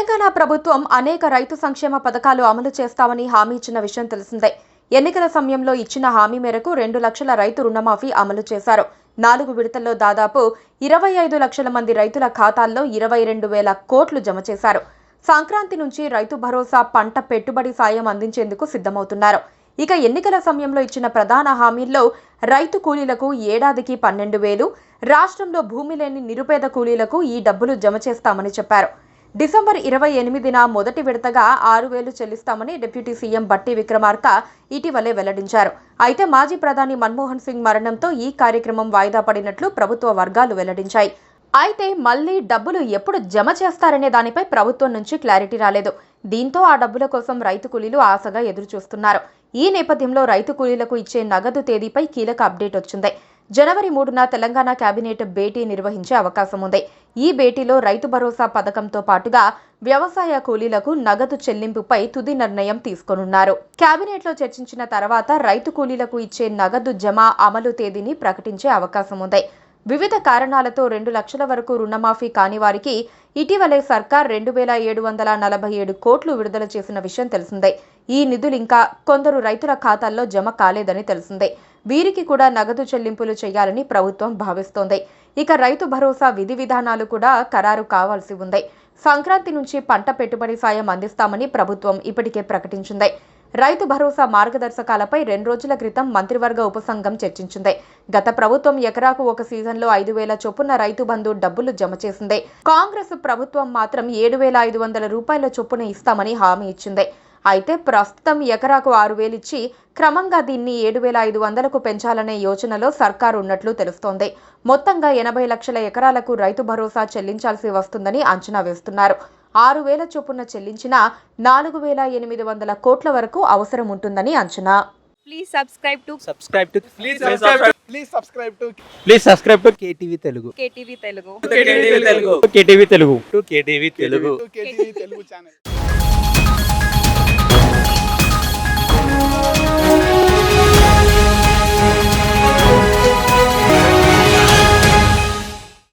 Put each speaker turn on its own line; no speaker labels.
తెలంగాణ ప్రభుత్వం అనేక రైతు సంక్షేమ పథకాలు అమలు చేస్తామని హామీ ఇచ్చిన విషయం తెలిసిందే. ఎన్నికల సమయంలో ఇచ్చిన హామీ మేరకు 2 లక్షల రైతు రుణమాఫీ అమలు చేశారు. 4 విడతల్లో దాదాపు 25 లక్షల మంది రైతుల ఖాతాల్లో 22,000 కోట్లు జమ చేశారు. సంక్రాంతి నుంచి రైతు భరోసా పంట పెట్టుబడి సాయం అందించేందుకు సిద్ధమవుతున్నారు. ఇక ఎన్నికల సమయంలో ఇచ్చిన ప్రధాన హామీల్లో రైతు కూలీలకు ఏడాదికి 12,000, రాష్ట్రంలో భూమి లేని నిరుపేద కూలీలకు ఈ డబ్బులు జమ చేస్తామని చెప్పారు. డిసెంబర్ 28న మొదటి విడతగా 6,000 చెల్లిస్తామని డిప్యూటీ సీఎం బట్టి విక్రమార్క ఇటీవలే వెల్లడించారు. అయితే మాజీ ప్రధాని మన్మోహన్ సింగ్ మరణంతో ఈ కార్యక్రమం వాయిదా పడినట్లు ప్రభుత్వ వర్గాలు వెల్లడించాయి. అయితే మళ్లీ డబ్బులు ఎప్పుడు జమ చేస్తారనే దానిపై ప్రభుత్వం నుంచి క్లారిటీ రాలేదు. దీంతో ఆ డబ్బుల కోసం రైతు కూలీలు ఆశగా ఎదురుచూస్తున్నారు. ఈ నేపథ్యంలో రైతు కూలీలకు ఇచ్చే నగదు తేదీపై కీలక అప్డేట్ వచ్చింది. జనవరి 3న తెలంగాణ కేబినెట్ భేటీ నిర్వహించే అవకాశం ఉంది. ఈ భేటీలో రైతు భరోసా పథకంతో పాటుగా వ్యవసాయ కూలీలకు నగదు చెల్లింపుపై తుది నిర్ణయం తీసుకోనున్నారు. కేబినెట్లో చర్చించిన తర్వాత రైతు కూలీలకు ఇచ్చే నగదు జమ అమలు తేదీని ప్రకటించే అవకాశం ఉంది. వివిధ కారణాలతో 2 లక్షల వరకు రుణమాఫీ కాని వారికి ఇటీవలే సర్కార్ 2,747 కోట్లు విడుదల చేసిన విషయం తెలిసిందే. ఈ నిధులు ఇంకా కొందరు రైతుల ఖాతాల్లో జమ కాలేదని తెలిసిందే. వీరికి కూడా నగదు చెల్లింపులు చేయాలని ప్రభుత్వం భావిస్తోంది. ఇక రైతు భరోసా విధి విధానాలు కూడా ఖరారు కావాల్సి ఉంది. సంక్రాంతి నుంచి పంట పెట్టుబడి సాయం అందిస్తామని ప్రభుత్వం ఇప్పటికే ప్రకటించింది. రైతు భరోసా మార్గదర్శకాలపై 2 రోజుల క్రితం మంత్రివర్గ ఉపసంఘం చర్చించింది. గత ప్రభుత్వం ఎకరాకు ఒక సీజన్లో 5,000 చొప్పున రైతు బంధు డబ్బులు జమ చేసింది. కాంగ్రెస్ ప్రభుత్వం మాత్రం 7,500 రూపాయల చొప్పున ఇస్తామని హామీ ఇచ్చింది. అయితే ప్రస్తుతం ఎకరాకు 6,000 ఇచ్చి క్రమంగా దీన్ని 7,500కు పెంచాలనే యోచనలో సర్కారు ఉన్నట్లు తెలుస్తోంది. మొత్తంగా 80 లక్షల ఎకరాలకు రైతు భరోసా చెల్లించాల్సి వస్తుందని అంచనా వేస్తున్నారు. 6,000 చొప్పున చెల్లించిన 4,800 కోట్ల వరకు అవసరం ఉంటుందని అంచనా.
Please subscribe to
KTV Telugu.
KTV Telugu.
KTV Telugu.
KTV Telugu channel.